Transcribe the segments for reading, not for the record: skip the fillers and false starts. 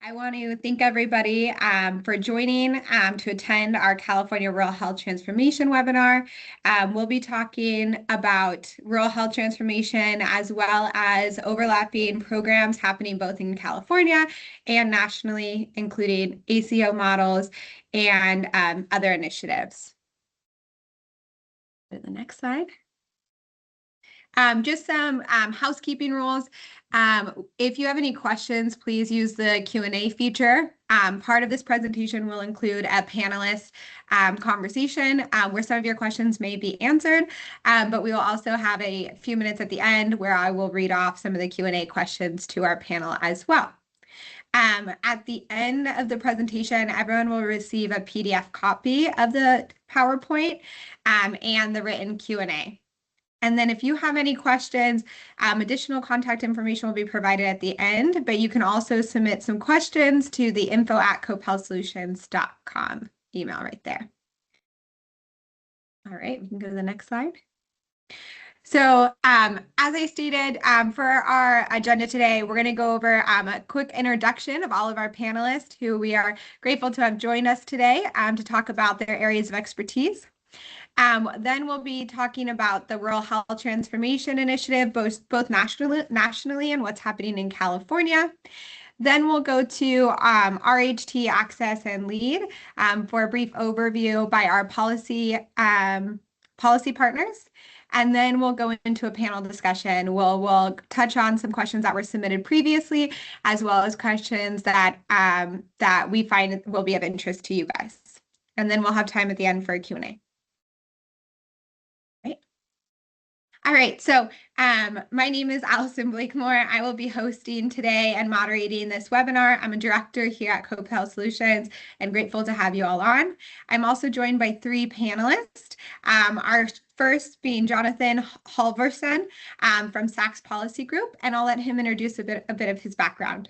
I want to thank everybody for joining to attend our California Rural Health Transformation webinar. We'll be talking about rural health transformation as well as overlapping programs happening both in California and nationally, including ACO models and other initiatives. Go to the next slide. Just some housekeeping rules. If you have any questions, please use the Q&A feature. Part of this presentation will include a panelist conversation where some of your questions may be answered, but we will also have a few minutes at the end where I will read off some of the Q&A questions to our panel as well. At the end of the presentation, everyone will receive a PDF copy of the PowerPoint and the written Q&A. And then if you have any questions, additional contact information will be provided at the end, but you can also submit some questions to the info@cophealthsolutions.com email right there. All right, we can go to the next slide. So as I stated, for our agenda today, we're going to go over a quick introduction of all of our panelists who we are grateful to have joined us today to talk about their areas of expertise. Then we'll be talking about the Rural Health Transformation Initiative, both nationally and what's happening in California. Then we'll go to RHT Access and Lead for a brief overview by our policy partners. And then we'll go into a panel discussion. We'll touch on some questions that were submitted previously, as well as questions that we find will be of interest to you guys. And then we'll have time at the end for a Q&A. All right, so my name is Allison Blakemore. I will be hosting today and moderating this webinar. I'm a director here at Cope Health Solutions and grateful to have you all on. I'm also joined by three panelists. Our first being Jonathan Halverson from Sachs Policy Group, and I'll let him introduce a bit of his background.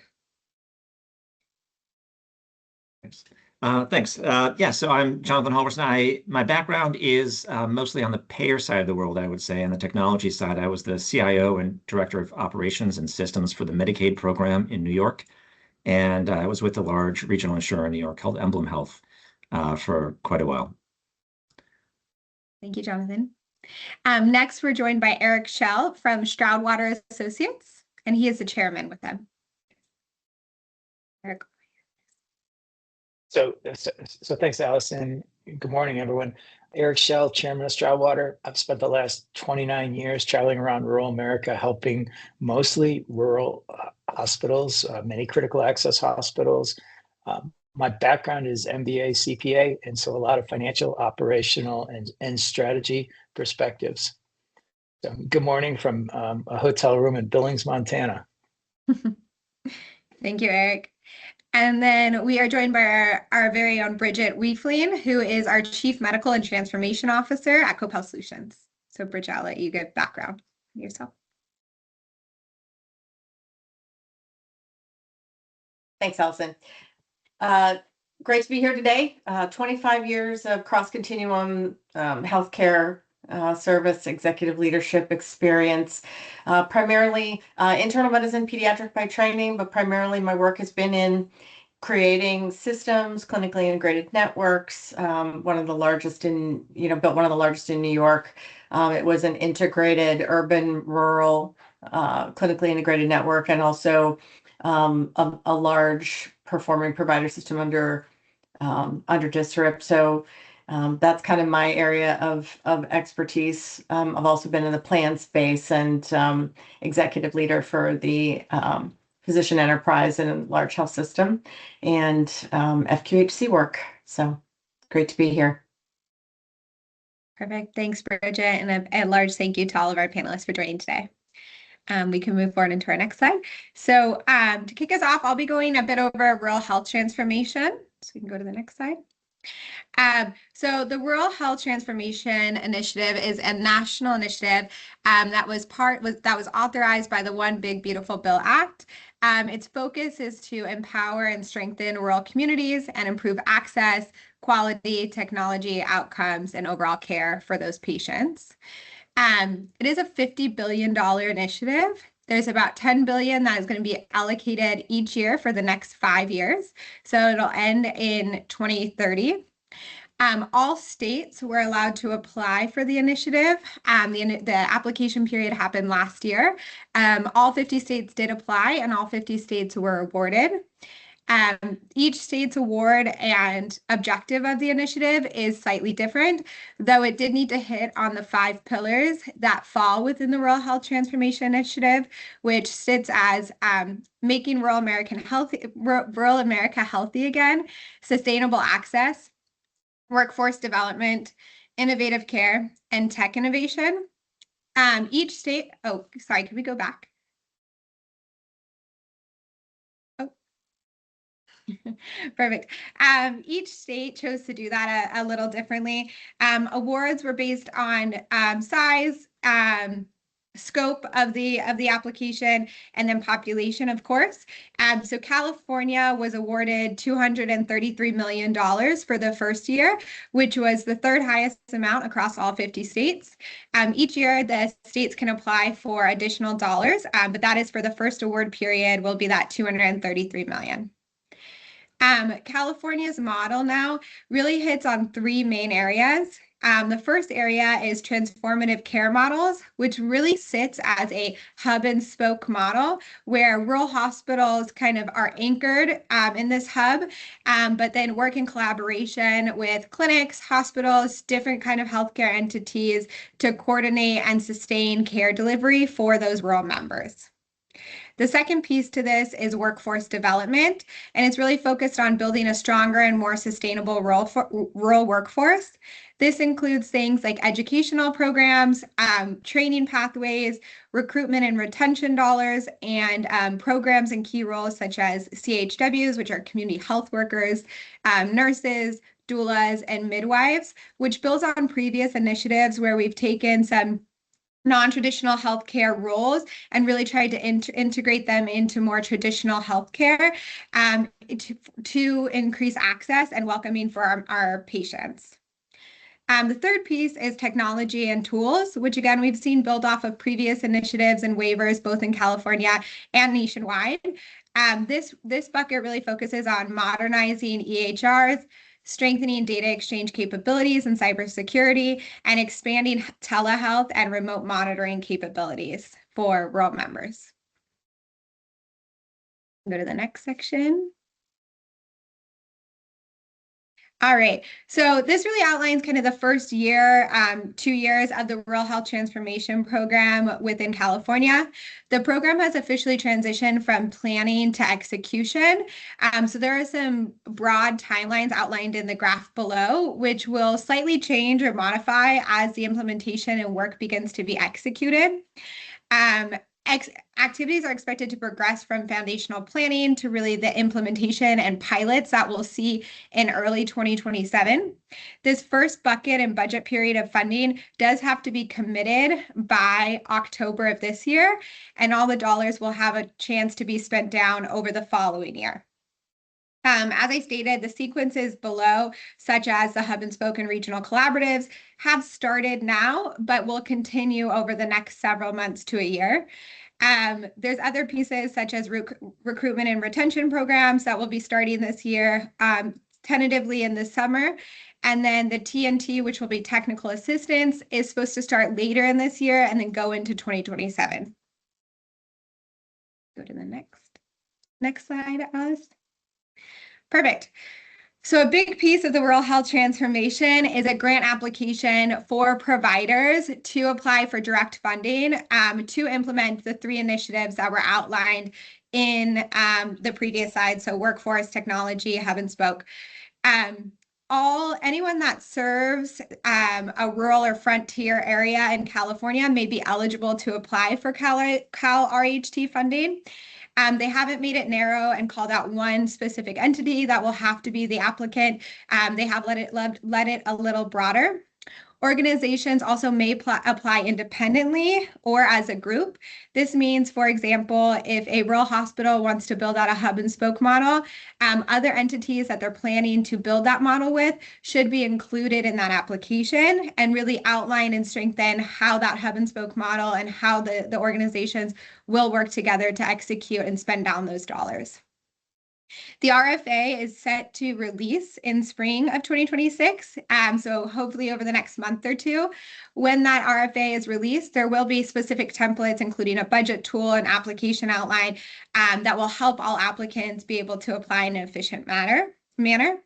Thanks. Yeah, so I'm Jonathan Halverson. My background is mostly on the payer side of the world, I would say. On the technology side, I was the CIO and Director of Operations and Systems for the Medicaid program in New York. And I was with a large regional insurer in New York called Emblem Health for quite a while. Thank you, Jonathan. Next, we're joined by Eric Schell from Stroudwater Associates, and he is the chairman with them. Eric. So thanks, Allison. Good morning, everyone. Eric Schell, chairman of Stroudwater. I've spent the last 29 years traveling around rural America, helping mostly rural hospitals, many critical access hospitals. My background is MBA, CPA, and so a lot of financial, operational, and strategy perspectives. So good morning from a hotel room in Billings, Montana. Thank you, Eric. And then we are joined by our very own Bridgette Wiefling, who is our Chief Medical and Transformation Officer at Cope Health Solutions. So Bridgette, I'll let you give background yourself. Thanks, Allison. Great to be here today. 25 years of cross-continuum healthcare service executive leadership experience, primarily internal medicine, pediatric by training, but primarily my work has been in creating systems, clinically integrated networks. Built one of the largest in New York. It was an integrated urban rural clinically integrated network, and also a large performing provider system under district. So that's kind of my area of expertise. I've also been in the plan space and executive leader for the physician enterprise and large health system and FQHC work. So great to be here. Perfect. Thanks, Bridgette. And a large thank you to all of our panelists for joining today. We can move forward into our next slide. So to kick us off, I'll be going a bit over rural health transformation. So we can go to the next slide. So the Rural Health Transformation Initiative is a national initiative that was authorized by the One Big Beautiful Bill Act. Its focus is to empower and strengthen rural communities and improve access, quality, technology, outcomes, and overall care for those patients. It is a $50 billion initiative, There's about 10 billion that is going to be allocated each year for the next 5 years. So it'll end in 2030. All states were allowed to apply for the initiative. The application period happened last year. All 50 states did apply, and all 50 states were awarded. Each state's award and objective of the initiative is slightly different, though it did need to hit on the 5 pillars that fall within the Rural Health Transformation Initiative, which sits as making rural America healthy again, sustainable access, workforce development, innovative care, and tech innovation. Each state, oh, sorry, can we go back? Oh, perfect. Each state chose to do that a little differently. Awards were based on size, scope of the application, and then population, of course. So California was awarded $233 million for the first year, which was the 3rd highest amount across all 50 states. Each year, the states can apply for additional dollars, but that is for the first award period will be that $233 million. California's model now really hits on 3 main areas. The first area is transformative care models, which really sits as a hub and spoke model where rural hospitals kind of are anchored in this hub, but then work in collaboration with clinics, hospitals, different kind of healthcare entities to coordinate and sustain care delivery for those rural members. The second piece to this is workforce development, and it's really focused on building a stronger and more sustainable rural workforce. This includes things like educational programs, training pathways, recruitment and retention dollars, and programs and key roles such as CHWs, which are community health workers, nurses, doulas, and midwives, which builds on previous initiatives where we've taken some non-traditional healthcare roles and really tried to integrate them into more traditional healthcare to increase access and welcoming for our patients. The third piece is technology and tools, which again, we've seen build off of previous initiatives and waivers, both in California and nationwide. This bucket really focuses on modernizing EHRs, strengthening data exchange capabilities and cybersecurity, and expanding telehealth and remote monitoring capabilities for rural members. Go to the next section. All right, so this really outlines kind of the first year, 2 years of the Rural Health Transformation Program within California. The program has officially transitioned from planning to execution. So there are some broad timelines outlined in the graph below, which will slightly change or modify as the implementation and work begins to be executed. Activities are expected to progress from foundational planning to really the implementation and pilots that we'll see in early 2027. This first bucket and budget period of funding does have to be committed by October of this year, and all the dollars will have a chance to be spent down over the following year. As I stated, the sequences below, such as the hub and spoke and regional collaboratives, have started now, but will continue over the next several months to a year. There's other pieces such as recruitment and retention programs that will be starting this year, tentatively in the summer. And then the TNT, which will be technical assistance, is supposed to start later in this year and then go into 2027. Go to the next slide, Alice. Perfect. So a big piece of the Rural Health Transformation is a grant application for providers to apply for direct funding to implement the 3 initiatives that were outlined in the previous slide. So workforce, technology, hub and spoke. Anyone that serves a rural or frontier area in California may be eligible to apply for Cal RHT funding. They haven't made it narrow and called out one specific entity that will have to be the applicant. They have let it a little broader. Organizations also may apply independently or as a group. This means, for example, if a rural hospital wants to build out a hub and spoke model, other entities that they're planning to build that model with should be included in that application and really outline and strengthen how that hub and spoke model and how the organizations will work together to execute and spend down those dollars. The RFA is set to release in spring of 2026, so hopefully over the next month or two. When that RFA is released, there will be specific templates, including a budget tool and application outline that will help all applicants be able to apply in an efficient manner.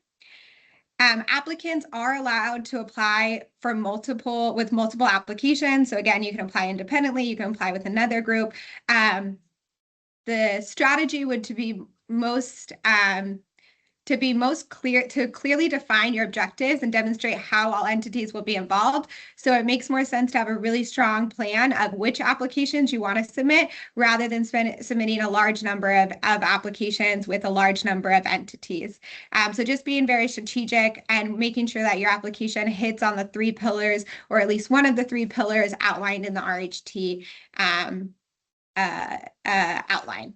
Applicants are allowed to apply for multiple applications. So again, you can apply independently, you can apply with another group. The strategy would to be most clear, to clearly define your objectives and demonstrate how all entities will be involved. So it makes more sense to have a really strong plan of which applications you want to submit rather than submitting a large number of applications with a large number of entities. So just being very strategic and making sure that your application hits on the 3 pillars, or at least one of the 3 pillars outlined in the RHT outline.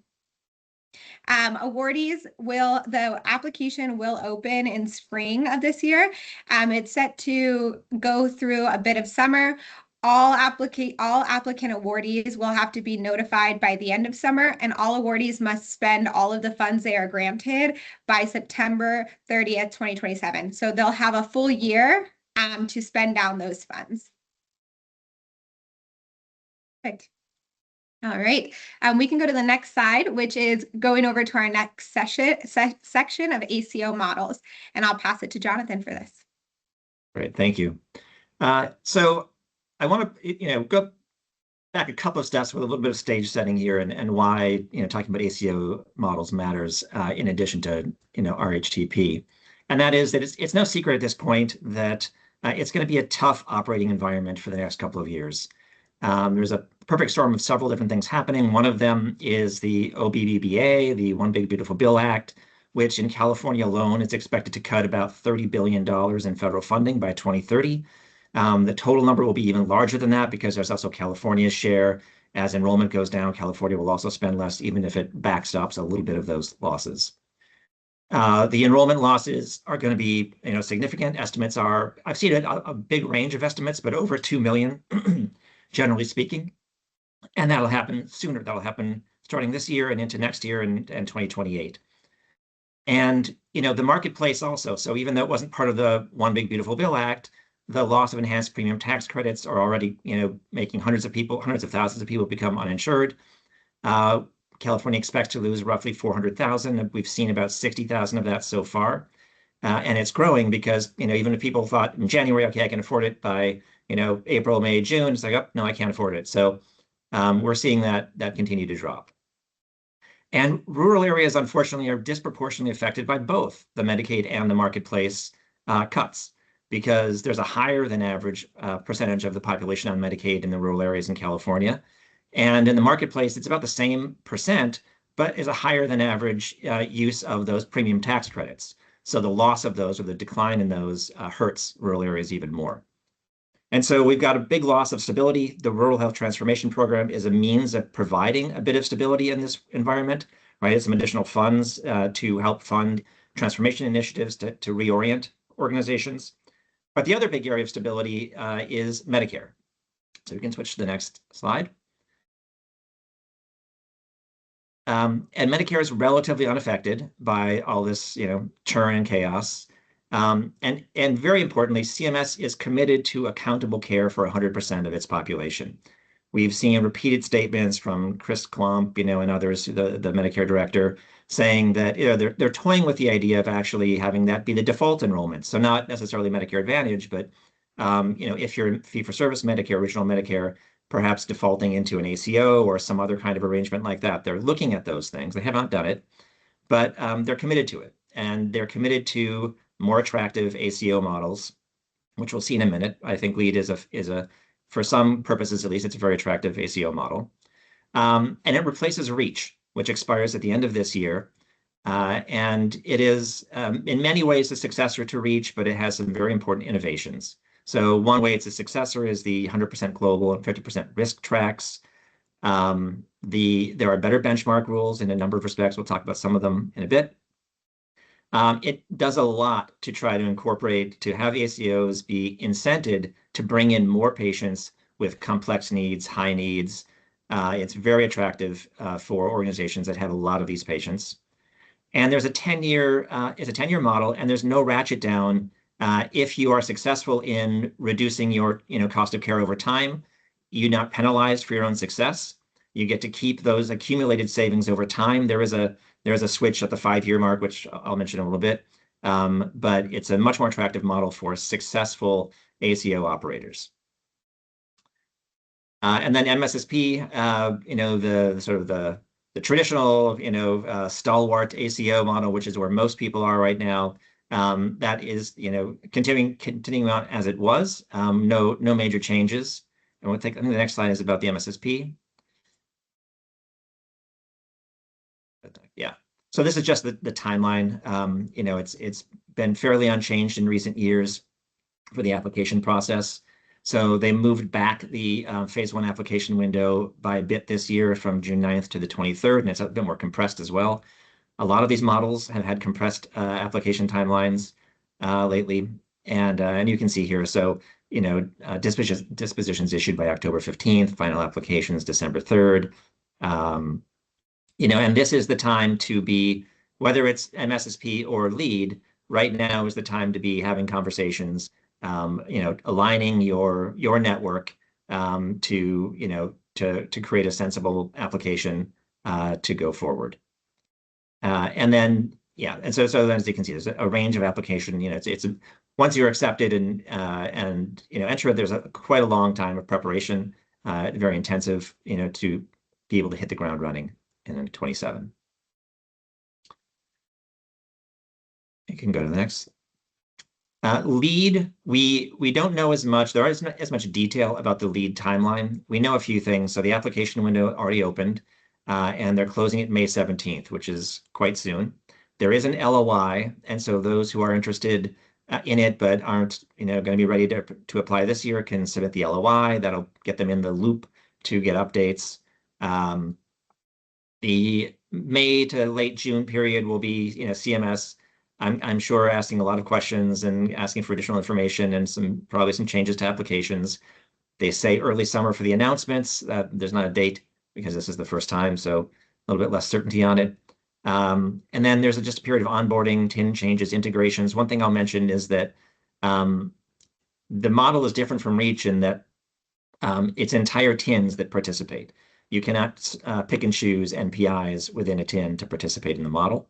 Awardees the application will open in spring of this year. It's set to go through a bit of summer. All applicant awardees will have to be notified by the end of summer, and all awardees must spend all of the funds they are granted by September 30th, 2027. So they'll have a full year to spend down those funds. Perfect. All right, we can go to the next slide, which is going over to our next section of ACO models, and I'll pass it to Jonathan for this. Great, thank you. So I want to go back a couple of steps with a little bit of stage setting here, and why talking about ACO models matters in addition to RHTP, and that is that it's no secret at this point that it's going to be a tough operating environment for the next couple of years. There's a perfect storm of several different things happening. One of them is the OBBBA, the One Big Beautiful Bill Act, which in California alone is expected to cut about $30 billion in federal funding by 2030. The total number will be even larger than that because there's also California's share. As enrollment goes down, California will also spend less, even if it backstops a little bit of those losses. The enrollment losses are going to be significant. Estimates are, I've seen a big range of estimates, but over 2 million, generally speaking. And that'll happen sooner. That'll happen starting this year and into next year and 2028. And the marketplace also. So even though it wasn't part of the One Big Beautiful Bill Act, the loss of enhanced premium tax credits are already making hundreds of thousands of people become uninsured. California expects to lose roughly 400,000. We've seen about 60,000 of that so far. And it's growing because even if people thought in January, okay, I can afford it, by April, May, June, it's like, oh no, I can't afford it. So we're seeing that continue to drop. And rural areas, unfortunately, are disproportionately affected by both the Medicaid and the marketplace cuts, because there's a higher than average percentage of the population on Medicaid in the rural areas in California. And in the marketplace, it's about the same percent, but is a higher than average use of those premium tax credits. So the loss of those, or the decline in those, hurts rural areas even more. And so we've got a big loss of stability. The Rural Health Transformation Program is a means of providing a bit of stability in this environment, right? It's some additional funds to help fund transformation initiatives to reorient organizations. But the other big area of stability is Medicare. So we can switch to the next slide. And Medicare is relatively unaffected by all this, churn and chaos. And very importantly, CMS is committed to accountable care for 100% of its population. We've seen repeated statements from Chris Klump, and others, the Medicare director, saying that they're toying with the idea of actually having that be the default enrollment. So not necessarily Medicare Advantage, but if you're in fee-for-service Medicare, original Medicare, perhaps defaulting into an ACO or some other kind of arrangement like that. They're looking at those things. They have not done it, but they're committed to it, and they're committed to more attractive ACO models, which we'll see in a minute. I think LEAD is a for some purposes at least, it's a very attractive ACO model. And it replaces REACH, which expires at the end of this year. And it is in many ways the successor to REACH, but it has some very important innovations. So one way it's a successor is the 100% global and 50% risk tracks. There are better benchmark rules in a number of respects. We'll talk about some of them in a bit. It does a lot to try to incorporate, to have ACOs be incented to bring in more patients with complex needs, high needs. It's very attractive for organizations that have a lot of these patients. And there's a 10-year, it's a 10-year model, and there's no ratchet down. If you are successful in reducing your cost of care over time, you're not penalized for your own success. You get to keep those accumulated savings over time. There is a switch at the 5-year mark, which I'll mention in a little bit. But it's a much more attractive model for successful ACO operators. And then MSSP, the sort of the traditional, stalwart ACO model, which is where most people are right now. That is, continuing on as it was. No major changes. And I think the next slide is about the MSSP. Yeah. So this is just the timeline. It's been fairly unchanged in recent years for the application process. So they moved back the phase 1 application window by a bit this year from June 9th to the 23rd, and it's a bit more compressed as well. A lot of these models have had compressed application timelines lately, and you can see here. So dispositions issued by October 15th, final applications December 3rd. And this is the time to be, whether it's MSSP or lead, right now is the time to be having conversations, aligning your network to create a sensible application to go forward. And then, and so as you can see, there's a range of application. Once you're accepted and enter it, there's quite a long time of preparation, very intensive, to be able to hit the ground running in 27. You can go to the next. Lead, we don't know as much. There isn't as much detail about the lead timeline. We know a few things. So the application window already opened, and they're closing it May 17th, which is quite soon. There is an LOI, and so those who are interested in it but aren't going to be ready to apply this year can submit the LOI. That'll get them in the loop to get updates. The May to late June period will be CMS. I'm sure asking a lot of questions and asking for additional information and probably some changes to applications. They say early summer for the announcements. There's not a date because this is the first time, so a little bit less certainty on it. And then there's just a period of onboarding, TIN changes, integrations. One thing I'll mention is that the model is different from REACH in that it's entire TINs that participate. You cannot pick and choose NPIs within a TIN to participate in the model.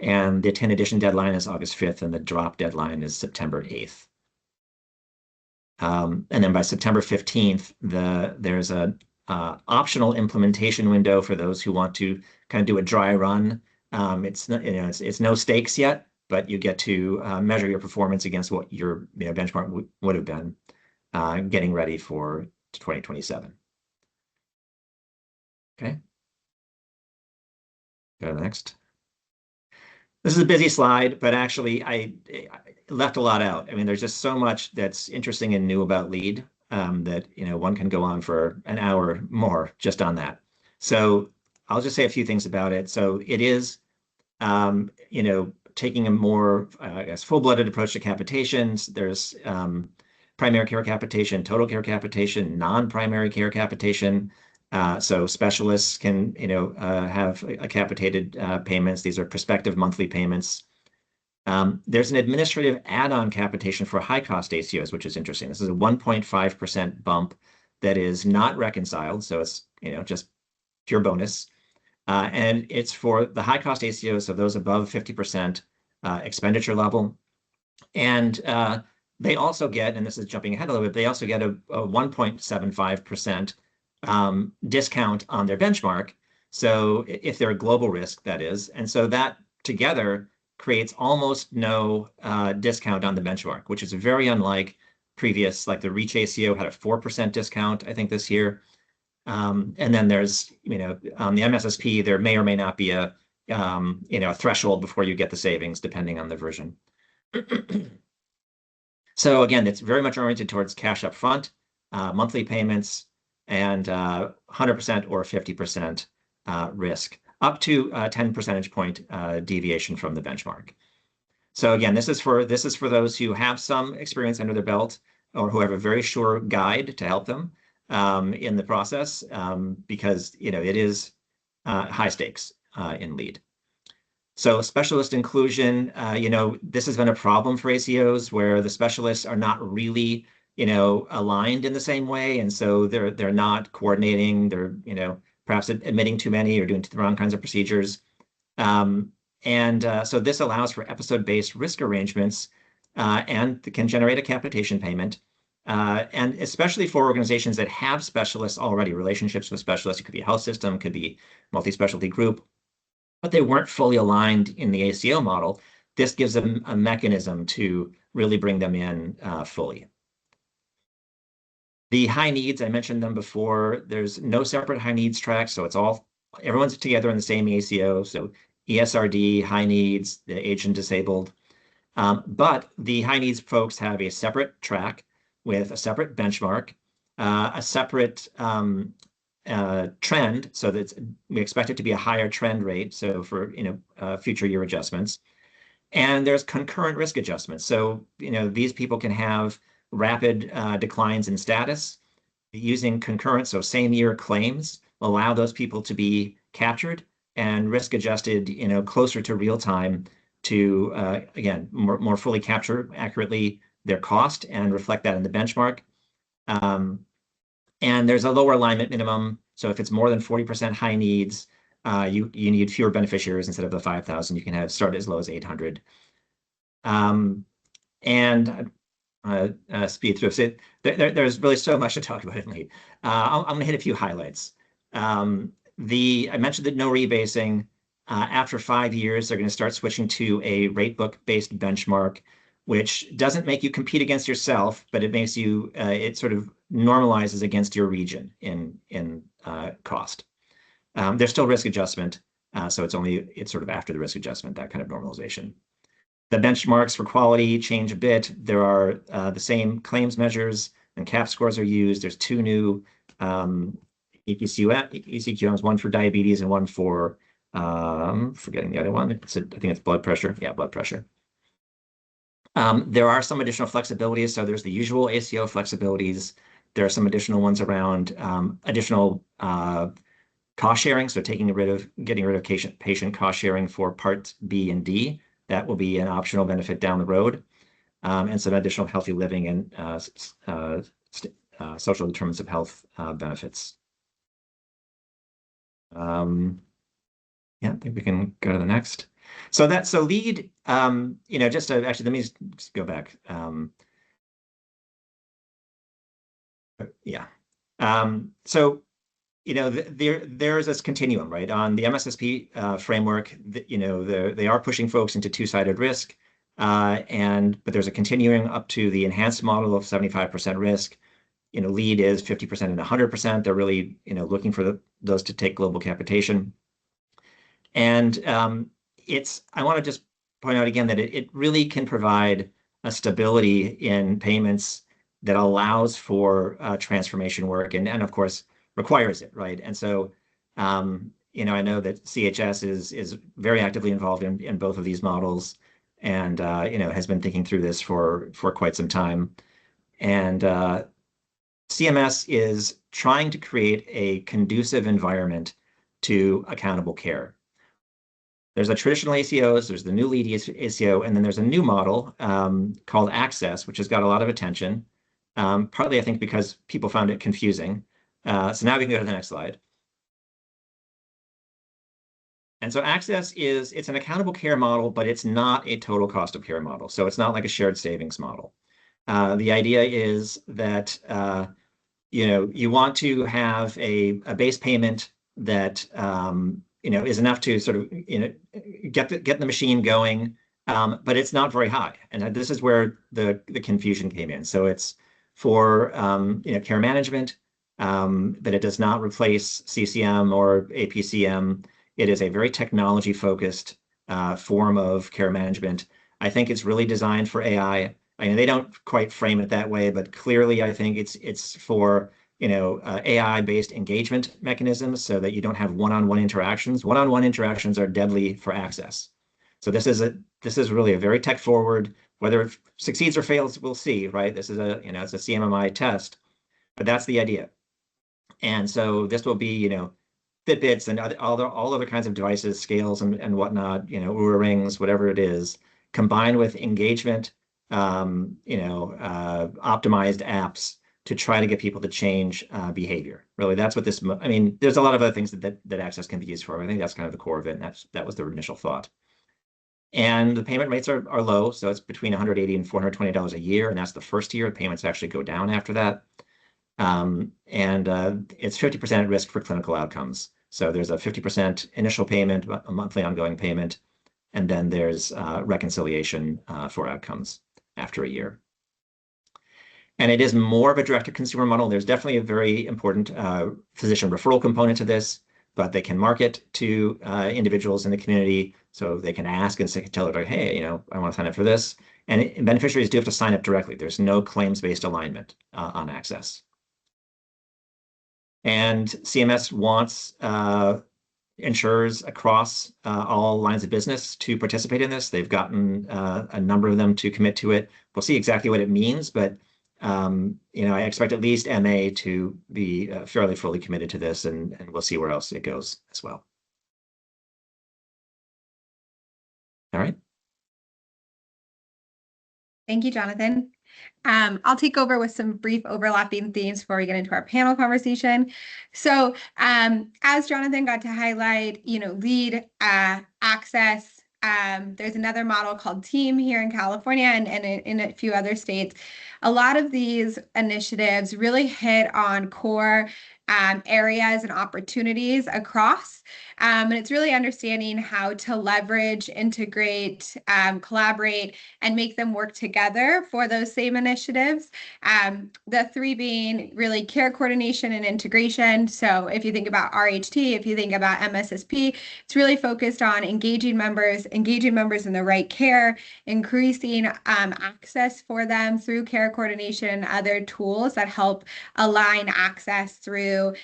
And the 10 edition deadline is August 5th, and the drop deadline is September 8th. And then by September 15th, there's an optional implementation window for those who want to kind of do a dry run. It's no stakes yet, but you get to measure your performance against what your benchmark would have been getting ready for 2027. Okay. Go to the next. This is a busy slide, but actually I left a lot out. I mean, there's just so much that's interesting and new about lead that one can go on for an hour more just on that. So I'll just say a few things about it. So it is, taking a more, full-blooded approach to capitations. There's primary care capitation, total care capitation, non-primary care capitation. So specialists can, have capitated payments. These are prospective monthly payments. There's an administrative add-on capitation for high-cost ACOs, which is interesting. This is a 1.5% bump that is not reconciled. So it's, just pure bonus. And it's for the high-cost ACOs, so those above 50% expenditure level. And they also get, and this is jumping ahead a little bit, they also get a 1.75% discount on their benchmark. So if they're a global risk, that is. And so that together creates almost no discount on the benchmark, which is very unlike previous, like the REACH ACO had a 4% discount, I think, this year. And then there's, on the MSSP, there may or may not be a threshold before you get the savings, depending on the version. So again, it's very much oriented towards cash up front, monthly payments, and 100% or 50% risk, up to 10 percentage point deviation from the benchmark. So again, this is for those who have some experience under their belt or who have a very sure guide to help them in the process, because it is high stakes in lead. So specialist inclusion, this has been a problem for ACOs where the specialists are not really, aligned in the same way, and so they're not coordinating. They're, perhaps admitting too many or doing the wrong kinds of procedures. So this allows for episode-based risk arrangements and can generate a capitation payment. And especially for organizations that have specialists already, relationships with specialists, it could be a health system, could be multi-specialty group, but they weren't fully aligned in the ACO model. This gives them a mechanism to really bring them in fully. The high needs, I mentioned them before. There's no separate high needs track, so everyone's together in the same ACO. So ESRD, high needs, the aged and disabled. But the high needs folks have a separate track with a separate benchmark, a separate trend, so that we expect it to be a higher trend rate, so for future year adjustments. And there's concurrent risk adjustments. So these people can have rapid declines in status using concurrent, so same year claims allow those people to be captured and risk adjusted closer to real time to again more fully capture accurately their cost and reflect that in the benchmark. And there's a lower alignment minimum. So if it's more than 40% high needs, you need fewer beneficiaries instead of the 5,000. You can have start as low as 800. Speed through. So there's really so much to talk about in lead. I'm going to hit a few highlights. I mentioned that no rebasing. After 5 years, they're going to start switching to a rate book based benchmark, which doesn't make you compete against yourself, but it makes you, it sort of normalizes against your region in cost. There's still risk adjustment, so it's sort of after the risk adjustment, that kind of normalization. The benchmarks for quality change a bit. There are the same claims measures and CAP scores are used. There's 2 new ECQMs, one for diabetes and one for, forgetting the other one. I think it's blood pressure. Yeah, blood pressure. There are some additional flexibilities. So there's the usual ACO flexibilities. There are some additional ones around additional cost sharing. So getting rid of patient cost sharing for parts B and D. That will be an optional benefit down the road. And some additional healthy living and social determinants of health benefits. Yeah, I think we can go to the next. So lead, just to actually, let me just go back. Yeah. So, there's this continuum, right? On the MSSP framework, they are pushing folks into two-sided risk, but there's a continuing up to the enhanced model of 75% risk. Lead is 50% and 100%. They're really, looking for those to take global capitation. And I want to just point out again that it really can provide a stability in payments that allows for transformation work and of course requires it, right? And so, I know that CHS is very actively involved in both of these models and, has been thinking through this for quite some time. And CMS is trying to create a conducive environment to accountable care. There's a traditional ACOs, there's the new lead ACO, and then there's a new model called Access, which has got a lot of attention, partly I think because people found it confusing. So now we can go to the next slide. And so Access it's an accountable care model, but it's not a total cost of care model. So it's not like a shared savings model. The idea is that, you want to have a base payment that, is enough to sort of, get the machine going, but it's not very high. And this is where the confusion came in. So it's for, care management, but it does not replace CCM or APCM. It is a very technology-focused form of care management. I think it's really designed for AI. I mean, they don't quite frame it that way, but clearly I think it's for AI-based engagement mechanisms so that you don't have one-on-one interactions. One-on-one interactions are deadly for access. So this is really a very tech forward. Whether it succeeds or fails, we'll see, right? This is it's a CMMI test, but that's the idea. And so this will be, Fitbits and all other kinds of devices, scales and whatnot, Oura rings, whatever it is, combined with engagement, optimized apps to try to get people to change behavior. Really, that's what this. I mean, there's a lot of other things that access can be used for. I think that's kind of the core of it, and that was the initial thought. And the payment rates are low, so it's between $180 and $420 a year, and that's the first year. Payments actually go down after that. It's 50% at risk for clinical outcomes. So there's a 50% initial payment, a monthly ongoing payment, and then there's reconciliation for outcomes after a year. And it is more of a direct-to-consumer model. There's definitely a very important physician referral component to this, but they can market to individuals in the community. So they can ask and tell her, hey, I want to sign up for this. And beneficiaries do have to sign up directly. There's no claims-based alignment on access. And CMS wants insurers across all lines of business to participate in this. They've gotten a number of them to commit to it. We'll see exactly what it means, but I expect at least MA to be fairly fully committed to this, and we'll see where else it goes as well. All right. Thank you, Jonathan. I'll take over with some brief overlapping themes before we get into our panel conversation. So as Jonathan got to highlight, lead access, there's another model called TEAM here in California and in a few other states. A lot of these initiatives really hit on core areas and opportunities across. And it's really understanding how to leverage, integrate, collaborate, and make them work together for those same initiatives. The three being really care coordination and integration. So if you think about RHT, if you think about MSSP, it's really focused on engaging members in the right care, increasing access for them through care coordination and other tools that help align access through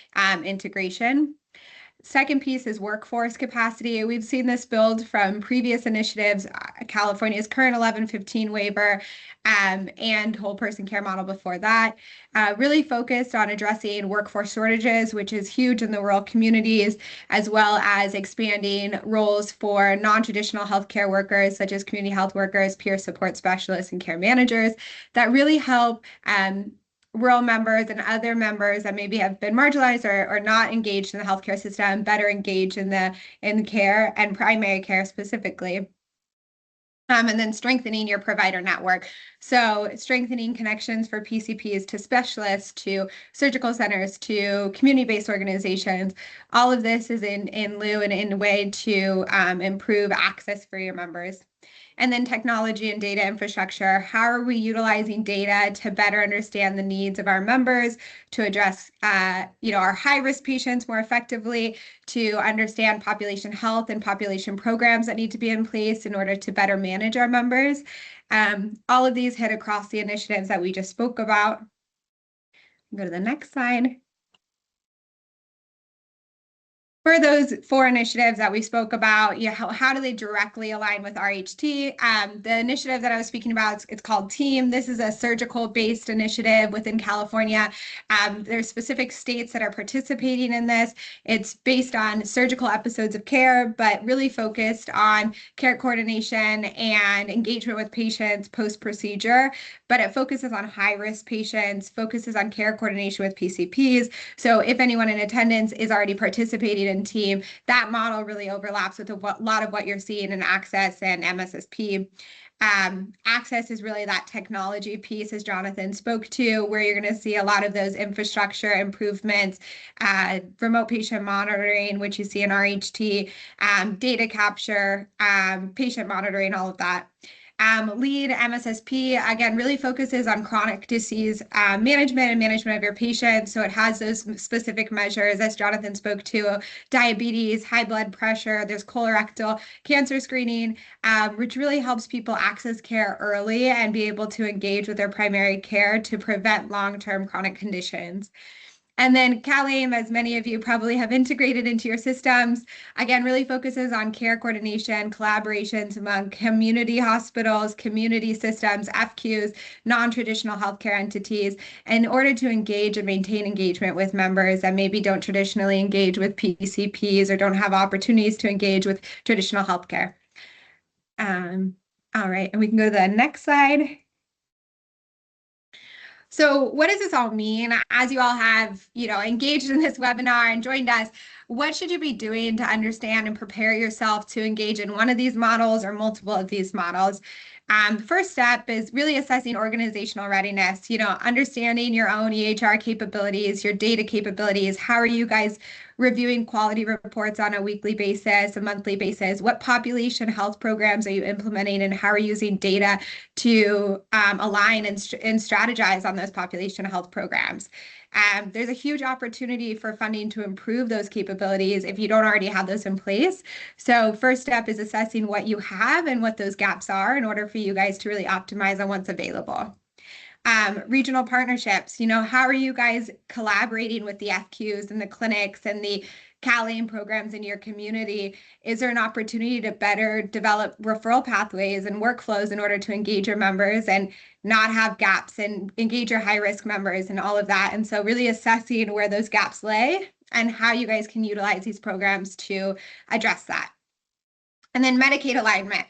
integration. Second piece is workforce capacity. We've seen this build from previous initiatives, California's current 1115 waiver and whole person care model before that, really focused on addressing workforce shortages, which is huge in the rural communities, as well as expanding roles for non-traditional healthcare workers, such as community health workers, peer support specialists, and care managers that really help rural members and other members that maybe have been marginalized or not engaged in the healthcare system better engage in care and primary care specifically. And then strengthening your provider network. So strengthening connections for PCPs to specialists, to surgical centers, to community-based organizations. All of this is in lieu and in a way to improve access for your members. And then technology and data infrastructure. How are we utilizing data to better understand the needs of our members, to address our high-risk patients more effectively, to understand population health and population programs that need to be in place in order to better manage our members. All of these hit across the initiatives that we just spoke about. Go to the next slide. For those four initiatives that we spoke about, how do they directly align with RHT? The initiative that I was speaking about, it's called TEAM. This is a surgical-based initiative within California. There's specific states that are participating in this. It's based on surgical episodes of care, but really focused on care coordination and engagement with patients post-procedure. But it focuses on high-risk patients, focuses on care coordination with PCPs. So if anyone in attendance is already participating in TEAM, that model really overlaps with a lot of what you're seeing in Access and MSSP. Access is really that technology piece, as Jonathan spoke to, where you're going to see a lot of those infrastructure improvements, remote patient monitoring, which you see in RHT, data capture, patient monitoring, all of that. Lead MSSP, again, really focuses on chronic disease management and management of your patients. So it has those specific measures, as Jonathan spoke to, diabetes, high blood pressure, there's colorectal cancer screening, which really helps people access care early and be able to engage with their primary care to prevent long-term chronic conditions. And then CalAIM, as many of you probably have integrated into your systems, again, really focuses on care coordination, collaborations among community hospitals, community systems, FQs, non-traditional healthcare entities, in order to engage and maintain engagement with members that maybe don't traditionally engage with PCPs or don't have opportunities to engage with traditional healthcare. All right, and we can go to the next slide. So what does this all mean? As you all have, engaged in this webinar and joined us, what should you be doing to understand and prepare yourself to engage in one of these models or multiple of these models? The first step is really assessing organizational readiness, understanding your own EHR capabilities, your data capabilities. How are you guys reviewing quality reports on a weekly basis, a monthly basis? What population health programs are you implementing, and how are you using data to align and strategize on those population health programs? There's a huge opportunity for funding to improve those capabilities if you don't already have those in place. So first step is assessing what you have and what those gaps are in order for you guys to really optimize on what's available. Regional partnerships, how are you guys collaborating with the FQs and the clinics and the CalAIM programs in your community? Is there an opportunity to better develop referral pathways and workflows in order to engage your members and not have gaps and engage your high-risk members and all of that? And so really assessing where those gaps lay and how you guys can utilize these programs to address that. And then Medicaid alignment.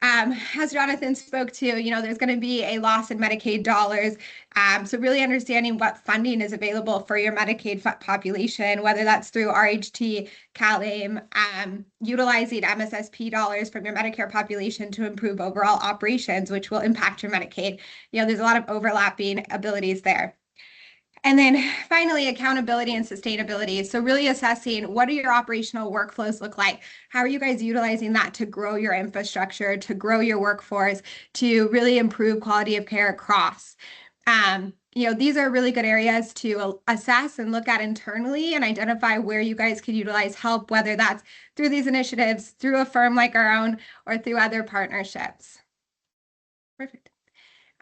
As Jonathan spoke to, there's going to be a loss in Medicaid dollars. So really understanding what funding is available for your Medicaid population, whether that's through RHT, CalAIM, utilizing MSSP dollars from your Medicare population to improve overall operations, which will impact your Medicaid. There's a lot of overlapping abilities there. And then finally, accountability and sustainability. So really assessing what do your operational workflows look like? How are you guys utilizing that to grow your infrastructure, to grow your workforce, to really improve quality of care across? These are really good areas to assess and look at internally and identify where you guys could utilize help, whether that's through these initiatives, through a firm like our own, or through other partnerships. Perfect.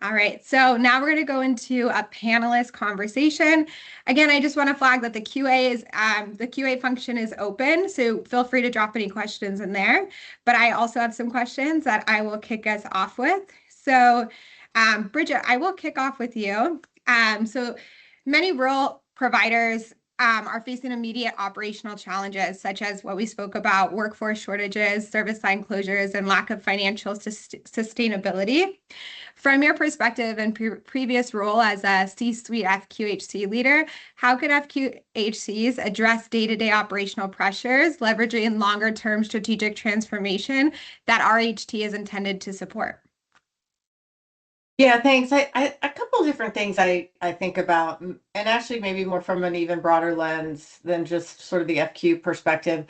All right, so now we're going to go into a panelist conversation. Again, I just want to flag that the QA function is open, so feel free to drop any questions in there. But I also have some questions that I will kick us off with. So, Bridgette, I will kick off with you. So many rural providers are facing immediate operational challenges, such as what we spoke about, workforce shortages, service line closures, and lack of financial sustainability. From your perspective and previous role as a C-suite FQHC leader, how can FQHCs address day-to-day operational pressures, leveraging longer-term strategic transformation that RHT is intended to support? Yeah, thanks. A couple of different things I think about, and actually maybe more from an even broader lens than just sort of the FQ perspective.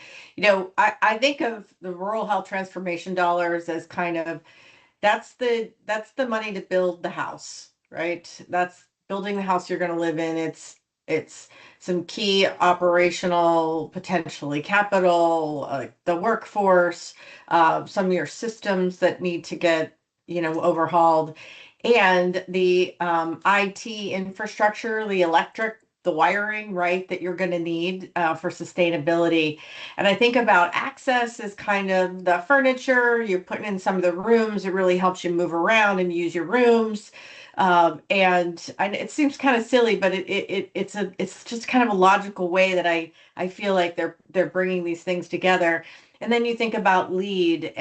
I think of the rural health transformation dollars as kind of that's the money to build the house, right? That's building the house you're going to live in. It's some key operational, potentially capital, the workforce, some of your systems that need to get overhauled, and the IT infrastructure, the electric, the wiring, right, that you're going to need for sustainability. And I think about access as kind of the furniture you're putting in some of the rooms. It really helps you move around and use your rooms. And it seems kind of silly, but it's just kind of a logical way that I feel like they're bringing these things together. And then you think about lead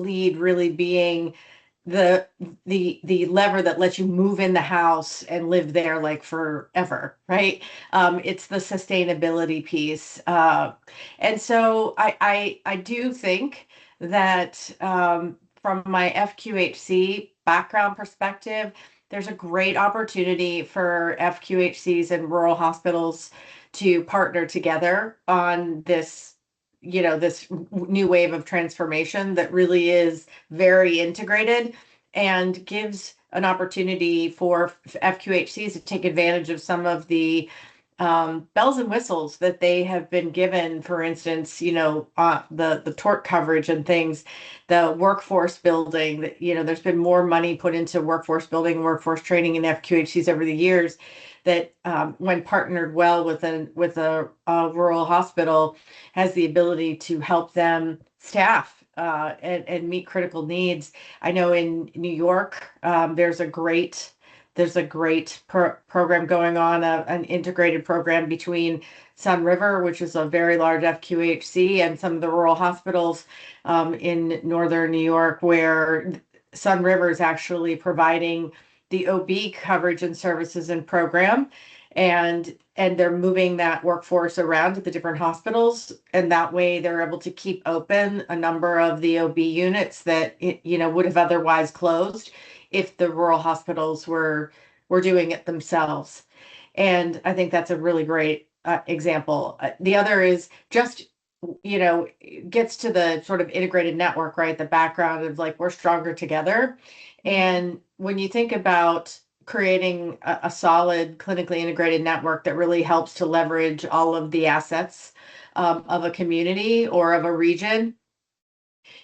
really being the lever that lets you move in the house and live there like forever, right? It's the sustainability piece. And so I do think that from my FQHC background perspective, there's a great opportunity for FQHCs and rural hospitals to partner together on this new wave of transformation that really is very integrated. and gives an opportunity for FQHCs to take advantage of some of the bells and whistles that they have been given. For instance, the tort coverage and things, the workforce building, that, there's been more money put into workforce building and workforce training in FQHCs over the years that when partnered well with a rural hospital, has the ability to help them staff and meet critical needs. I know in New York, there's a great program going on, an integrated program between Sun River, which is a very large FQHC, and some of the rural hospitals in northern New York, where Sun River is actually providing the OB coverage and services and program, and they're moving that workforce around to the different hospitals, and that way they're able to keep open a number of the OB units that would have otherwise closed if the rural hospitals were doing it themselves. And I think that's a really great example. The other is just gets to the sort of integrated network, right? The background of like, we're stronger together. And when you think about creating a solid clinically integrated network that really helps to leverage all of the assets of a community or of a region,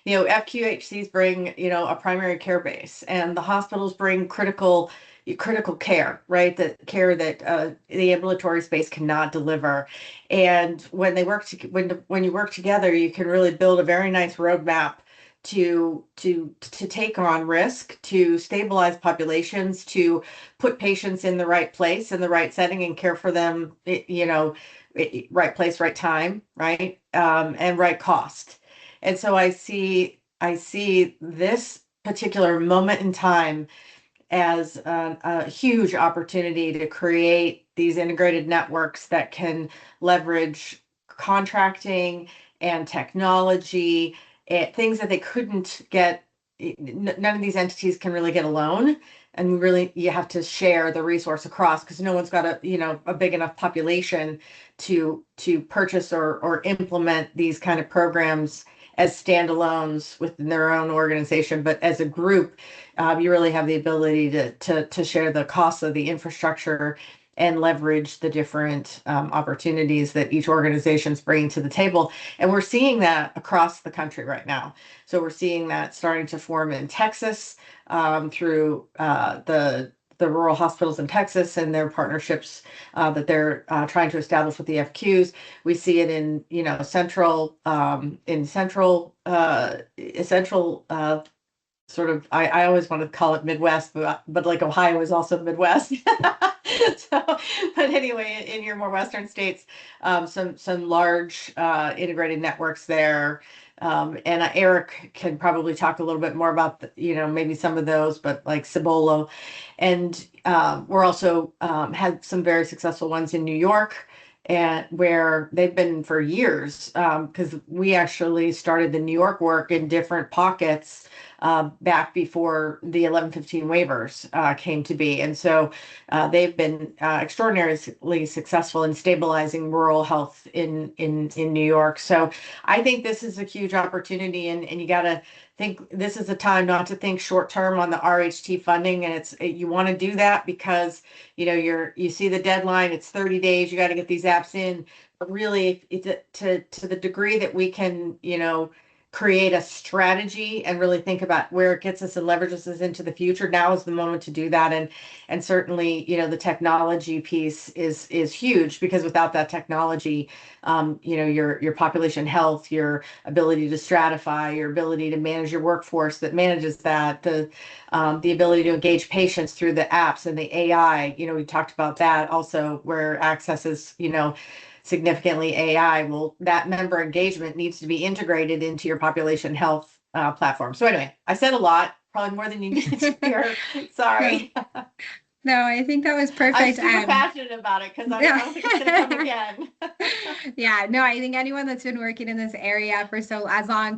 FQHCs bring, a primary care base, and the hospitals bring critical care, right? The care that the ambulatory space cannot deliver. And when they work, when you work together, you can really build a very nice roadmap to take on risk, to stabilize populations, to put patients in the right place, in the right setting, and care for them, right place, right time, right, and right cost. And so I see this particular moment in time as a huge opportunity to create these integrated networks that can leverage contracting and technology, things that they couldn't get. None of these entities can really get alone. And really, you have to share the resource across, because no one's got a big enough population to purchase or implement these kind of programs as standalones within their own organization. But as a group, you really have the ability to share the costs of the infrastructure and leverage the different opportunities that each organization is bringing to the table. And we're seeing that across the country right now. So we're seeing that starting to form in Texas through the rural hospitals in Texas and their partnerships that they're trying to establish with the FQs. We see it in central sort of, I always want to call it Midwest, but like Ohio is also Midwest. But anyway, in your more Western states, some large integrated networks there. And Eric can probably talk a little bit more about maybe some of those, but like Cibolo. And we're also had some very successful ones in New York, and where they've been for years, because we actually started the New York work in different pockets back before the 1115 waivers came to be. And so they've been extraordinarily successful in stabilizing rural health in New York. So I think this is a huge opportunity, and you got to think this is a time not to think short term on the RHT funding. And you want to do that because you see the deadline, it's 30 days, you got to get these apps in. But really, to the degree that we can create a strategy and really think about where it gets us and leverages us into the future, now is the moment to do that. And certainly the technology piece is huge, because without that technology, your population health, your ability to stratify, your ability to manage your workforce that manages that, the ability to engage patients through the apps and the AI, we talked about that also, where access is significantly AI. Well, that member engagement needs to be integrated into your population health platform. So anyway, I said a lot, probably more than you need to hear. Sorry. No, I think that was perfect. I'm super passionate about it, because I don't think it's going to come again. Yeah, no, I think anyone that's been working in this area for so long,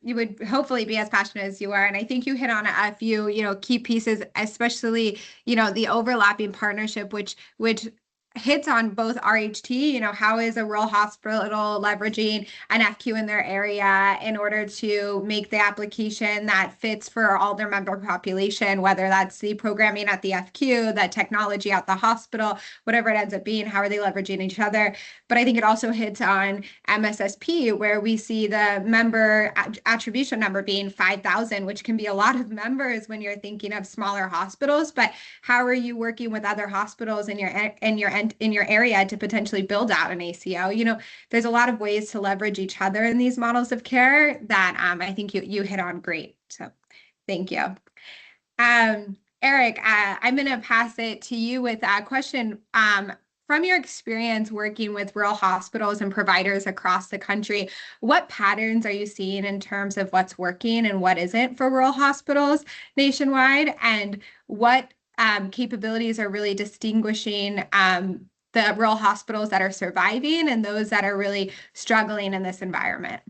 you would hopefully be as passionate as you are. And I think you hit on a few, key pieces, especially, the overlapping partnership, which hits on both RHT, how is a rural hospital leveraging an FQ in their area in order to make the application that fits for all their member population, whether that's the programming at the FQ, the technology at the hospital, whatever it ends up being, how are they leveraging each other? But I think it also hits on MSSP, where we see the member attribution number being 5,000, which can be a lot of members when you're thinking of smaller hospitals. But how are you working with other hospitals in your area to potentially build out an ACO? There's a lot of ways to leverage each other in these models of care that I think you hit on great. So thank you. Eric, I'm going to pass it to you with a question. From your experience working with rural hospitals and providers across the country, what patterns are you seeing in terms of what's working and what isn't for rural hospitals nationwide? And what capabilities are really distinguishing the rural hospitals that are surviving and those that are really struggling in this environment?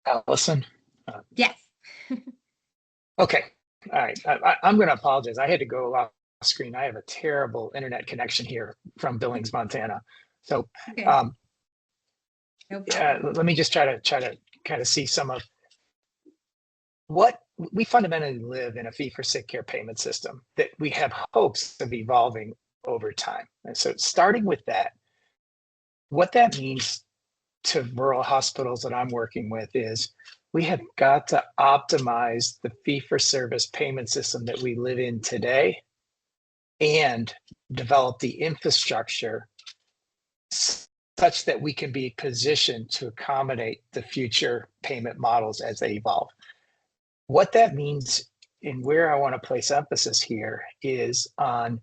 Allison? Yes. Okay. All right. I'm going to apologize. I had to go off screen. I have a terrible internet connection here from Billings, Montana. So Okay. No yeah, let me just try to kind of see some of what we fundamentally live in. A fee for sick care payment system that we have hopes of evolving over time. And so starting with that, what that means to rural hospitals that I'm working with is we have got to optimize the fee-for-service payment system that we live in today and develop the infrastructure such that we can be positioned to accommodate the future payment models as they evolve. What that means and where I want to place emphasis here is on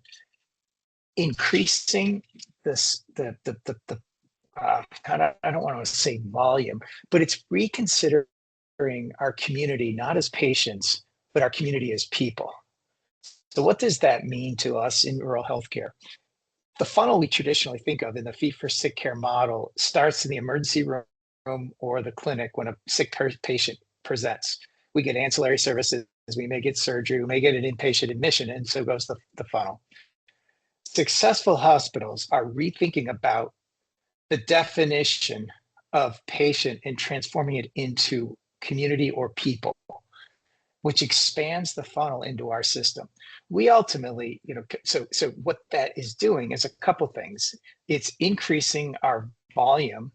increasing this, I don't want to say volume, but it's reconsidering our community, not as patients, but our community as people. So what does that mean to us in rural healthcare? The funnel we traditionally think of in the fee for sick care model starts in the emergency room or the clinic when a sick patient presents. We get ancillary services, we may get surgery, we may get an inpatient admission, and so goes the funnel. Successful hospitals are rethinking about the definition of patient and transforming it into community or people, which expands the funnel into our system. We ultimately, so what that is doing is a couple things. It's increasing our volume,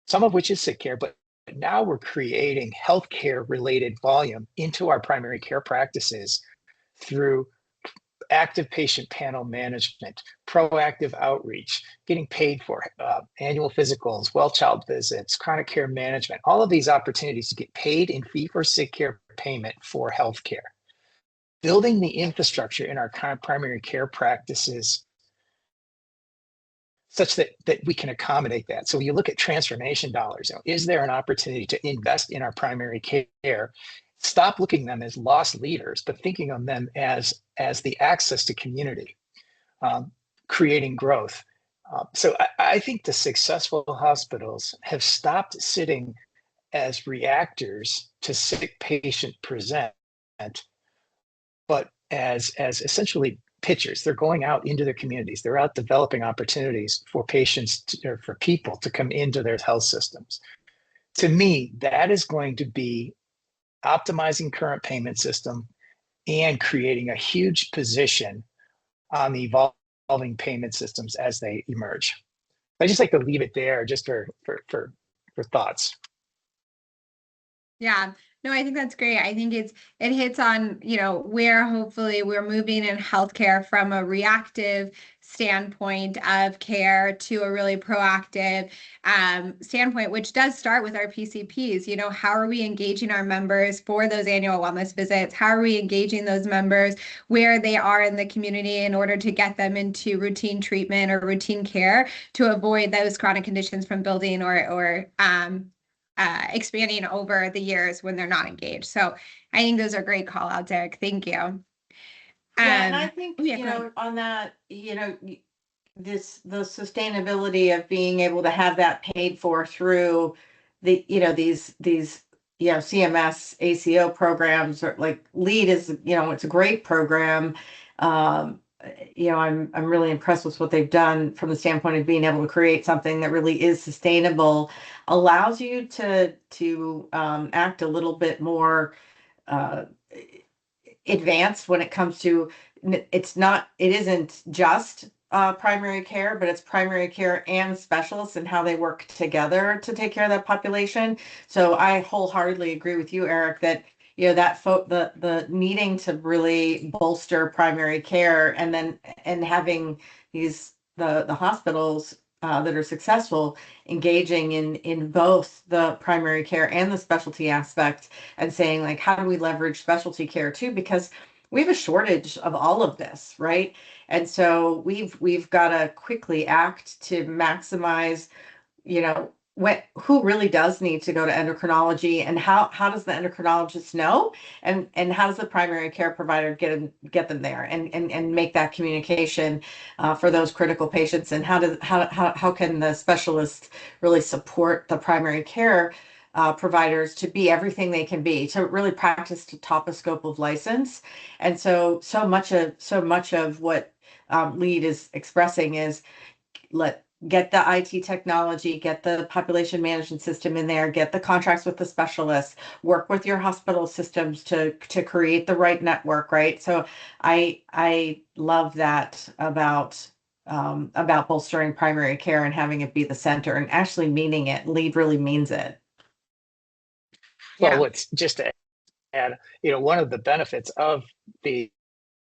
some of which is sick care, but now we're creating healthcare related volume into our primary care practices through active patient panel management, proactive outreach, getting paid for annual physicals, well child visits, chronic care management, all of these opportunities to get paid in fee for sick care payment for healthcare. Building the infrastructure in our primary care practices such that we can accommodate that. So when you look at transformation dollars, is there an opportunity to invest in our primary care? Stop looking at them as lost leaders, but thinking of them as the access to community, creating growth. So I think the successful hospitals have stopped sitting as reactors to sick patient present, but as essentially pitchers. They're going out into their communities. They're out developing opportunities for patients or for people to come into their health systems. To me, that is going to be optimizing current payment system and creating a huge position on the evolving payment systems as they emerge. I just like to leave it there just for thoughts. Yeah, no, I think that's great. I think it hits on, where hopefully we're moving in healthcare from a reactive standpoint of care to a really proactive standpoint, which does start with our PCPs. How are we engaging our members for those annual wellness visits? How are we engaging those members where they are in the community in order to get them into routine treatment or routine care to avoid those chronic conditions from building or expanding over the years when they're not engaged. So I think those are great call outs, Eric. Thank you. Yeah, and I think, yeah, on that, the sustainability of being able to have that paid for through the, these CMS ACO programs, or like LEAD is, it's a great program. I'm really impressed with what they've done from the standpoint of being able to create something that really is sustainable, allows you to act a little bit more uh, advanced when it comes to, it isn't just primary care, but it's primary care and specialists and how they work together to take care of that population. So I wholeheartedly agree with you, Eric, that the needing to really bolster primary care, and having the hospitals that are successful engaging in both the primary care and the specialty aspect, and saying, like, how do we leverage specialty care too? Because we have a shortage of all of this, right? And so we've got to quickly act to maximize, who really does need to go to endocrinology, and how does the endocrinologist know, and how does the primary care provider get them there, and make that communication for those critical patients, and how can the specialist really support the primary care providers to be everything they can be, to really practice to top a scope of license. And so much of what LEAD is expressing is, get the IT technology, get the population management system in there, get the contracts with the specialists, work with your hospital systems to create the right network, right? So I love that about bolstering primary care and having it be the center, and actually meaning it. LEAD really means it. Well, it's just to add, one of the benefits of the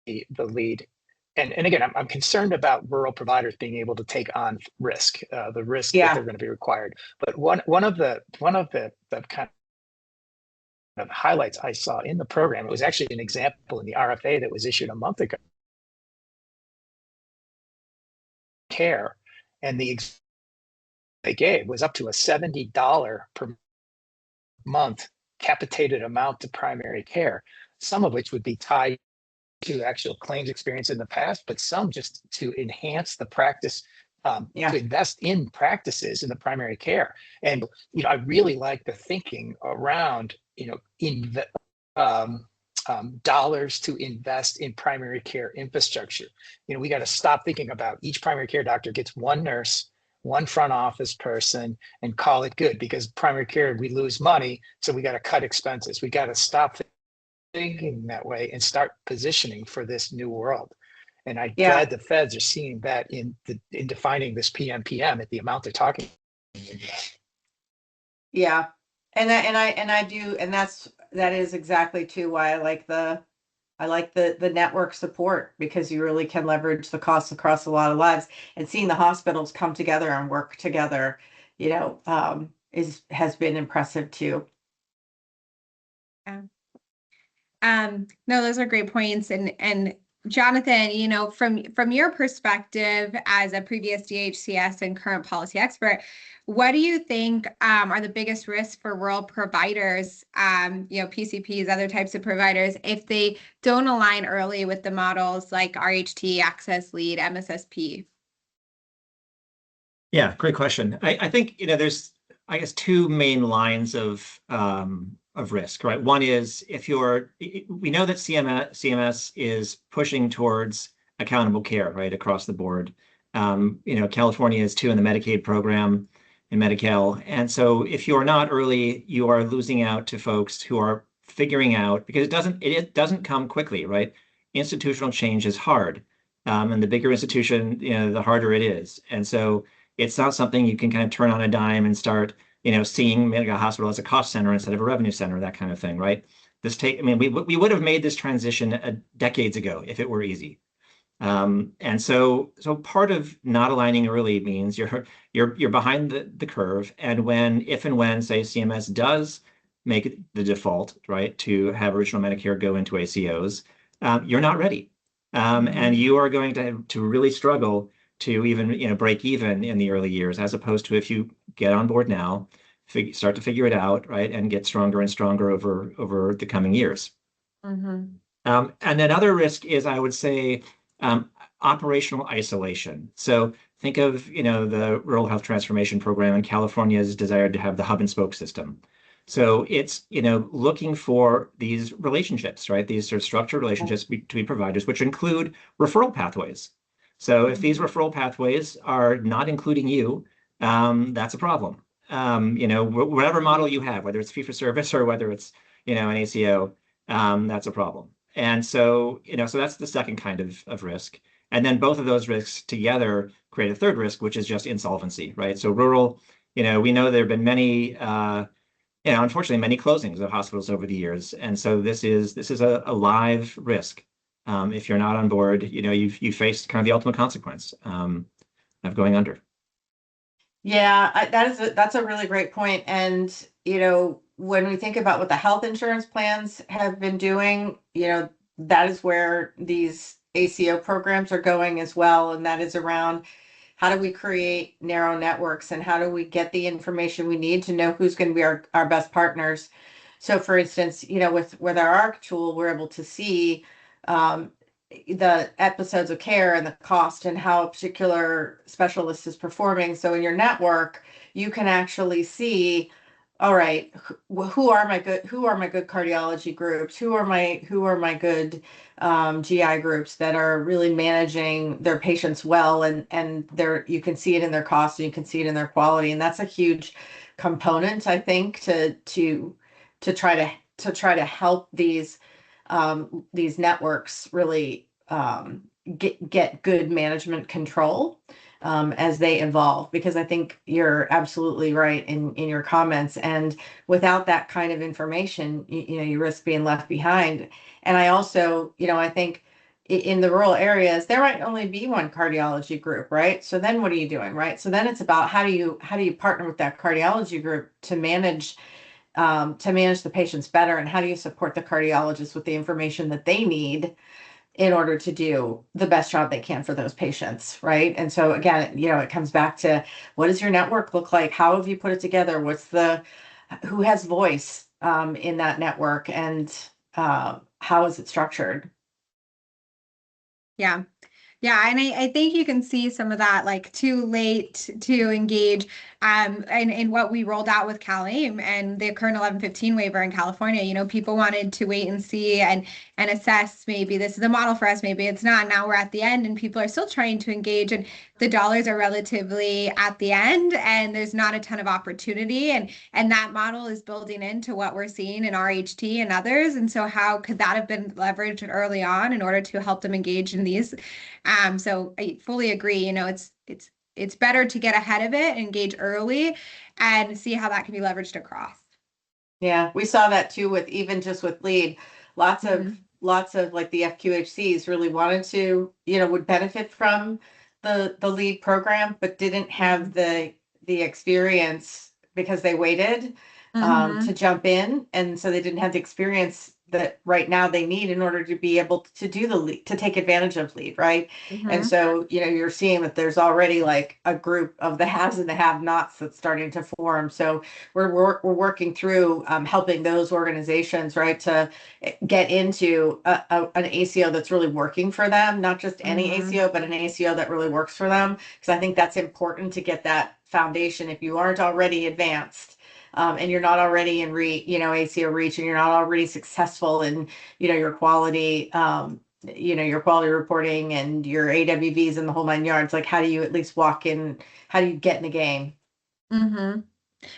LEAD, and again, I'm concerned about rural providers being able to take on risk, the risk that they're going to be required. But one of the kind of highlights I saw in the program, it was actually an example in the RFA that was issued a month ago. Care, and they gave was up to a $70 per month capitated amount to primary care, some of which would be tied to actual claims experience in the past, but some just to enhance the practice, to invest in practices in the primary care. And I really like the thinking around dollars to invest in primary care infrastructure. We got to stop thinking about each primary care doctor gets one nurse, one front office person, and call it good, because primary care, we lose money, so we got to cut expenses. We got to stop thinking that way and start positioning for this new world. And I'm glad the feds are seeing that in defining this PMPM at the amount they're talking about. Yeah, and I do, and that is exactly too why I like the network support, because you really can leverage the costs across a lot of lives, and seeing the hospitals come together and work together, has been impressive too. Yeah. No, those are great points. And Jonathan, from your perspective as a previous DHCS and current policy expert, what do you think are the biggest risks for rural providers, PCPs, other types of providers, if they don't align early with the models like RHT, Access, LEAD, MSSP? Yeah, great question. I think, there's, I guess, two main lines of risk, right? One is we know that CMS is pushing towards accountable care, right, across the board. California is too in the Medicaid program and Medi-Cal. And so if you're not early, you are losing out to folks who are figuring out, because it doesn't come quickly, right? Institutional change is hard. And the bigger institution, the harder it is. And so it's not something you can kind of turn on a dime and start seeing a hospital as a cost center instead of a revenue center, that kind of thing, right? We would have made this transition decades ago if it were easy. And so part of not aligning early means you're behind the curve. And if and when, say, CMS does make it the default, right, to have original Medicare go into ACOs, you're not ready. And you are going to really struggle to even break even in the early years, as opposed to if you get on board now, start to figure it out, right, and get stronger and stronger over the coming years. And another risk is, I would say, operational isolation. So think of the Rural Health Transformation Program, and California's desire to have the hub and spoke system. So it's, looking for these relationships, right? These sort of structured relationships between providers, which include referral pathways. So if these referral pathways are not including you, that's a problem. Whatever model you have, whether it's fee for service or whether it's, an ACO, that's a problem. And so, so that's the second kind of risk. And then both of those risks together create a third risk, which is just insolvency, right? So rural, we know there have been many, unfortunately, many closings of hospitals over the years. And so this is a live risk. If you're not on board, you face kind of the ultimate consequence of going under. Yeah, that's a really great point. And, when we think about what the health insurance plans have been doing, that is where these ACO programs are going as well. And that is around how do we create narrow networks and how do we get the information we need to know who's going to be our best partners. So for instance, with our ARC tool, we're able to see the episodes of care and the cost and how a particular specialist is performing. So in your network, you can actually see, all right, who are my good cardiology groups? Who are my good GI groups that are really managing their patients well, and you can see it in their cost and you can see it in their quality, and that's a huge component, I think, to try to help these networks really get good management control as they evolve, because I think you're absolutely right in your comments. And without that kind of information, you risk being left behind. And I also, I think in the rural areas, there might only be one cardiology group, right? So then what are you doing, right? So then it's about how do you partner with that cardiology group to manage the patients better, and how do you support the cardiologists with the information that they need in order to do the best job they can for those patients, right? And so again, it comes back to, what does your network look like? How have you put it together? Who has voice in that network, and how is it structured? Yeah. Yeah, and I think you can see some of that, like too late to engage in what we rolled out with CalAIM and the current 1115 waiver in California. People wanted to wait and see and assess, maybe this is the model for us, maybe it's not. Now we're at the end and people are still trying to engage, and the dollars are relatively at the end and there's not a ton of opportunity, and that model is building into what we're seeing in RHT and others. And so how could that have been leveraged early on in order to help them engage in these? So I fully agree. It's better to get ahead of it, engage early, and see how that can be leveraged across. Yeah, we saw that too with LEAD. Lots of like the FQHCs really wanted to, would benefit from the LEAD program, but didn't have the experience because they waited to jump in, and so they didn't have the experience that right now they need in order to be able to do the LEAD, to take advantage of LEAD, right? And so, you're seeing that there's already like a group of the haves and the have-nots that's starting to form. So we're working through helping those organizations, right, to get into an ACO that's really working for them, not just any ACO, but an ACO that really works for them. Because I think that's important to get that foundation. If you aren't already advanced, and you're not already in ACO reach, and you're not already successful in, your quality, your quality reporting and your AWVs and the whole 9 yards, like how do you at least walk in, how do you get in the game?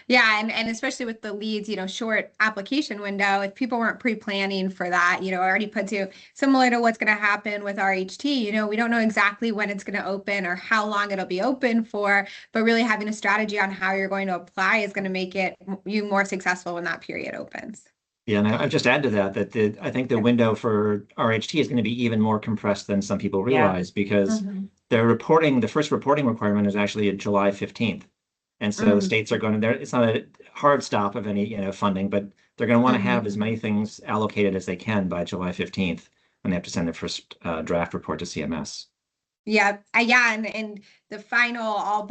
Yeah, and especially with the leads, short application window, if people weren't pre-planning for that, already put to, similar to what's going to happen with RHT, we don't know exactly when it's going to open or how long it'll be open for, but really having a strategy on how you're going to apply is going to make you more successful when that period opens. Yeah, and I'll just add to that I think the window for RHT is going to be even more compressed than some people realize, because the first reporting requirement is actually July 15th. And so states are going to, it's not a hard stop of any, funding, but they're going to want to have as many things allocated as they can by July 15th when they have to send their first draft report to CMS. Yeah. And the final all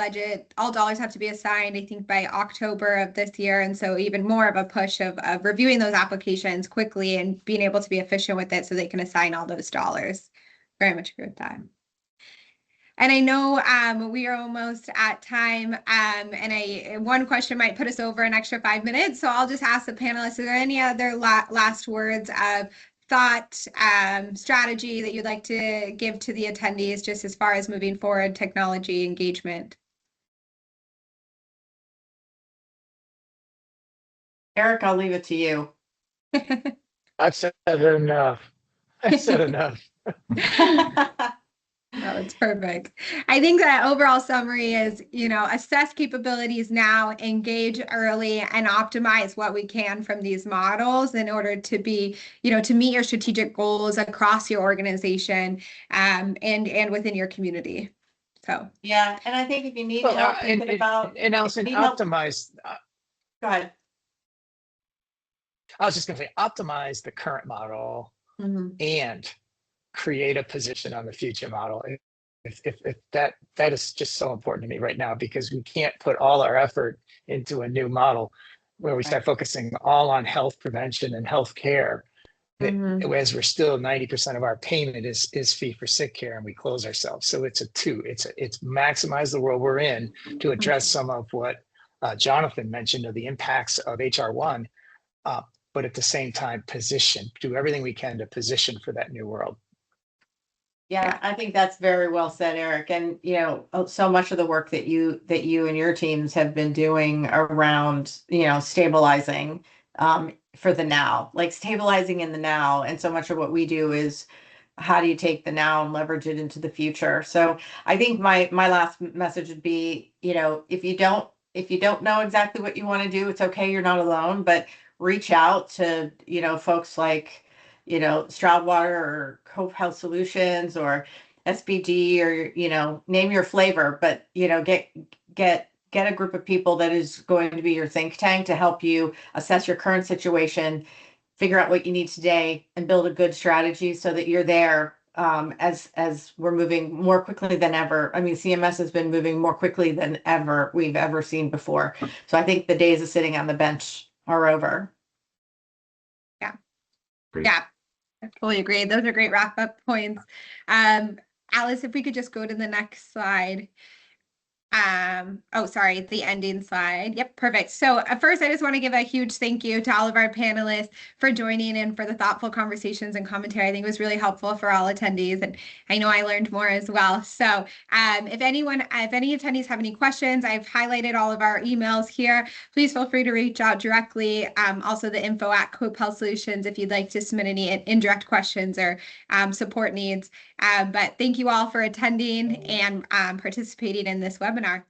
dollars have to be assigned, I think, by October of this year. And so even more of a push of reviewing those applications quickly and being able to be efficient with it so they can assign all those dollars. Very much agree with that. And I know we are almost at time, and one question might put us over an extra 5 minutes. So I'll just ask the panelists, is there any other last words of thought, strategy that you'd like to give to the attendees just as far as moving forward technology engagement? Eric, I'll leave it to you. I've said enough. I've said enough. No, it's perfect. I think that overall summary is, assess capabilities now, engage early, and optimize what we can from these models in order to be, to meet your strategic goals across your organization, and within your community. So yeah, and I think if you need help thinking about and Allison, optimize. Go ahead. I was just going to say, optimize the current model and create a position on the future model. If that is just so important to me right now, because we can't put all our effort into a new model where we start focusing all on health prevention and health care, as we're still 90% of our payment is fee for sick care, and we close ourselves. So it's it's maximize the world we're in to address some of what Jonathan mentioned of the impacts of HR1, but at the same time do everything we can to position for that new world. Yeah, I think that's very well said, Eric. And so much of the work that you and your teams have been doing around stabilizing for the now, like stabilizing in the now. And so much of what we do is how do you take the now and leverage it into the future? So I think my last message would be, if you don't know exactly what you want to do, it's okay, you're not alone, but reach out to folks like Stroudwater or Cope Health Solutions or SBD, or name your flavor, but get a group of people that is going to be your think tank to help you assess your current situation, figure out what you need today, and build a good strategy so that you're there as we're moving more quickly than ever. I mean, CMS has been moving more quickly than we've ever seen before. So I think the days of sitting on the bench are over. Yeah. Great. Yeah. I fully agree. Those are great wrap up points. Alice, if we could just go to the next slide. Sorry, the ending slide. Yep, perfect. So first, I just want to give a huge thank you to all of our panelists for joining and for the thoughtful conversations and commentary. I think it was really helpful for all attendees, and I know I learned more as well. So if any attendees have any questions, I've highlighted all of our emails here. Please feel free to reach out directly. Also the info@Cope Health Solutions if you'd like to submit any indirect questions or support needs. But thank you all for attending and participating in this webinar.